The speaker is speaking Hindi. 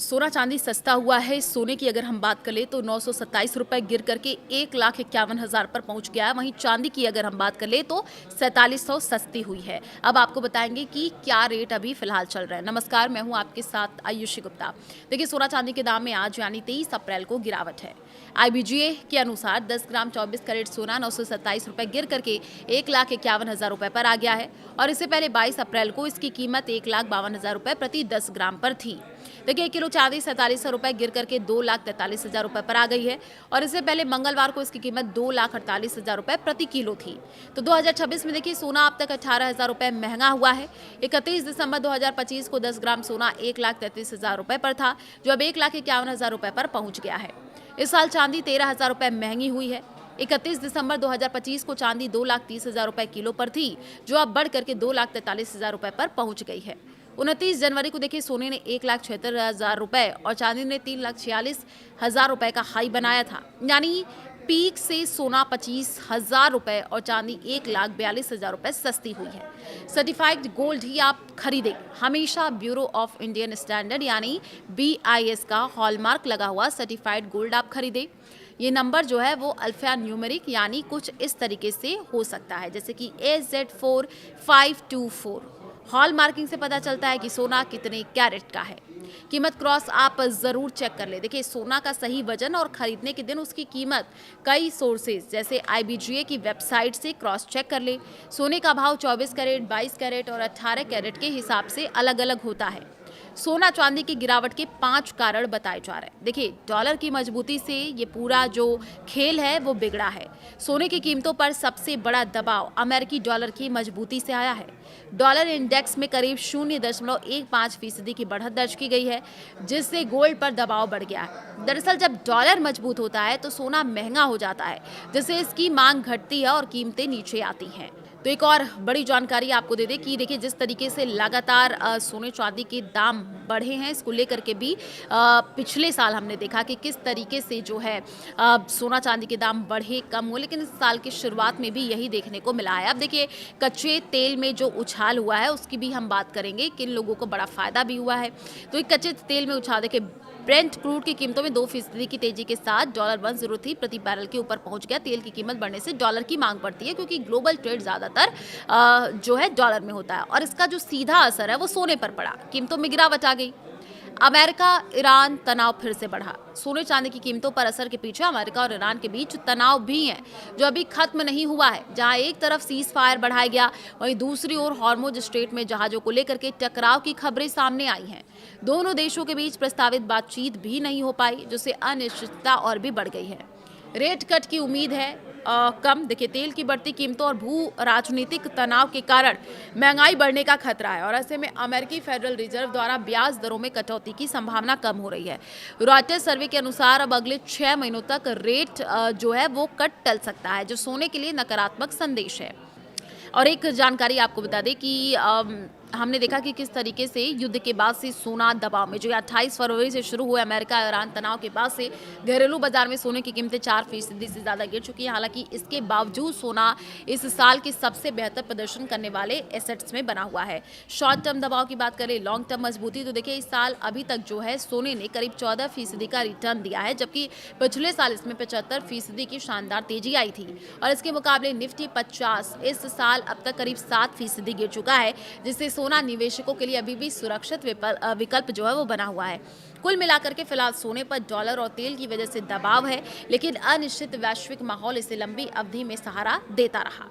सोना चांदी सस्ता हुआ है। सोने की अगर हम बात करें तो 927 रुपए गिर करके 1,51,000 पर पहुंच गया है। वहीं चांदी की अगर हम बात करें तो 4700 सस्ती हुई है। अब आपको बताएंगे कि क्या रेट अभी फिलहाल चल रहा है। नमस्कार, मैं हूं आपके साथ आयुषी गुप्ता। देखिए, सोना चांदी के दाम में आज यानी 23 अप्रैल को गिरावट है। IBGA के अनुसार 10 ग्राम 24 कैरेट सोना 927 रुपए गिर करके 1,51,000 रुपए पर आ गया है और इससे पहले 22 अप्रैल को इसकी कीमत 1,52,000 रुपए प्रति 10 ग्राम पर थी। देखिए, 1 किलो चांदी 4700 रुपए गिर करके 2,43,000 रुपए पर आ गई है और इससे पहले मंगलवार को इसकी कीमत 2,48,000 रुपए प्रति किलो थी। तो 2026 में देखिए, सोना अब तक 18,000 रुपए महंगा हुआ है। 31 दिसंबर 2025 को 10 ग्राम सोना 1,33,000 रुपए पर था, जो अब 1,51,000 रुपए पर पहुंच गया है। इस साल चांदी 13,000 रुपए महंगी हुई है। 31 दिसंबर 2025 को चांदी 2,30,000 रुपए किलो पर थी, जो अब बढ़ करके 2,43,000 रुपए पर पहुंच गई है। 29 जनवरी को देखिए, सोने ने 1,76,000 रुपए और चांदी ने 3,46,000 रुपए का हाई बनाया था। यानी पीक से सोना 25,000 रुपए और चांदी 1,42,000 रुपए सस्ती हुई है। सर्टिफाइड गोल्ड ही आप खरीदें। हमेशा ब्यूरो ऑफ इंडियन स्टैंडर्ड यानी BIS का हॉलमार्क लगा हुआ सर्टिफाइड गोल्ड आप खरीदें। ये नंबर जो है वो अल्फा न्यूमेरिक यानी कुछ इस तरीके से हो सकता है, जैसे कि AZ4524। हॉल मार्किंग से पता चलता है कि सोना कितने कैरेट का है। कीमत क्रॉस आप जरूर चेक कर ले। देखिए, सोना का सही वजन और खरीदने के दिन उसकी कीमत कई सोर्सेज जैसे IBGA की वेबसाइट से क्रॉस चेक कर ले। सोने का भाव 24 कैरेट, 22 कैरेट और 18 कैरेट के हिसाब से अलग अलग होता है। सोना चांदी की गिरावट के 5 कारण बताए जा रहे हैं। देखिए, डॉलर की मजबूती से ये पूरा जो खेल है वो बिगड़ा है। सोने की कीमतों पर सबसे बड़ा दबाव अमेरिकी डॉलर की मजबूती से आया है। डॉलर इंडेक्स में करीब 0.15% की बढ़त दर्ज की गई है, जिससे गोल्ड पर दबाव बढ़ गया है। दरअसल जब डॉलर मजबूत होता है तो सोना महंगा हो जाता है, जिससे इसकी मांग घटती है और कीमतें नीचे आती हैं। तो एक और बड़ी जानकारी आपको दे दें कि देखिए, जिस तरीके से लगातार सोने चांदी के दाम बढ़े हैं, इसको लेकर के भी पिछले साल हमने देखा कि किस तरीके से जो है सोना चांदी के दाम बढ़े कम हुए, लेकिन इस साल की शुरुआत में भी यही देखने को मिला है। अब देखिए, कच्चे तेल में जो उछाल हुआ है उसकी भी हम बात करेंगे, किन लोगों को बड़ा फायदा भी हुआ है। तो एक कच्चे तेल में उछाल देखिए, ब्रेंट क्रूड की कीमतों में 2% की तेजी के साथ $103 प्रति बैरल के ऊपर पहुंच गया। तेल की कीमत बढ़ने से डॉलर की मांग बढ़ती है, क्योंकि ग्लोबल ट्रेड ज्यादातर जो है डॉलर में होता है और इसका जो सीधा असर है वो सोने पर पड़ा। कीमतों में गिरावट आ गई। अमेरिका ईरान तनाव फिर से बढ़ा। सोने चांदी की कीमतों पर असर के पीछे अमेरिका और ईरान के बीच तनाव भी है, जो अभी खत्म नहीं हुआ है। जहां एक तरफ सीज फायर बढ़ाया गया, वहीं दूसरी ओर हॉर्मुज स्ट्रेट में जहाजों को लेकर के टकराव की खबरें सामने आई हैं। दोनों देशों के बीच प्रस्तावित बातचीत भी नहीं हो पाई, जिससे अनिश्चितता और भी बढ़ गई है। रेट कट की उम्मीद है कम। देखिए, तेल की बढ़ती कीमतों और भू राजनीतिक तनाव के कारण महंगाई बढ़ने का खतरा है और ऐसे में अमेरिकी फेडरल रिजर्व द्वारा ब्याज दरों में कटौती की संभावना कम हो रही है। रॉयटर्स सर्वे के अनुसार अब अगले 6 महीनों तक रेट जो है वो कट टल सकता है, जो सोने के लिए नकारात्मक संदेश है। और एक जानकारी आपको बता दें कि हमने देखा कि किस तरीके से युद्ध के बाद से सोना दबाव में, जो 28 फरवरी से शुरू हुए अमेरिका ईरान तनाव के बाद से घरेलू बाजार में सोने की कीमतें 4% से ज़्यादा गिर चुकी हैं। हालांकि इसके बावजूद सोना इस साल के सबसे बेहतर प्रदर्शन करने वाले एसेट्स में बना हुआ है। शॉर्ट टर्म दबाव की बात करें, लॉन्ग टर्म मजबूती, तो देखिए, इस साल अभी तक जो है सोने ने करीब 14% का रिटर्न दिया है, जबकि पिछले साल इसमें 75% की शानदार तेजी आई थी। और इसके मुकाबले निफ्टी 50 इस साल अब तक करीब 7% गिर चुका है, जिससे सोना निवेशकों के लिए अभी भी सुरक्षित विकल्प जो है वो बना हुआ है। कुल मिलाकर के फिलहाल सोने पर डॉलर और तेल की वजह से दबाव है, लेकिन अनिश्चित वैश्विक माहौल इसे लंबी अवधि में सहारा देता रहा।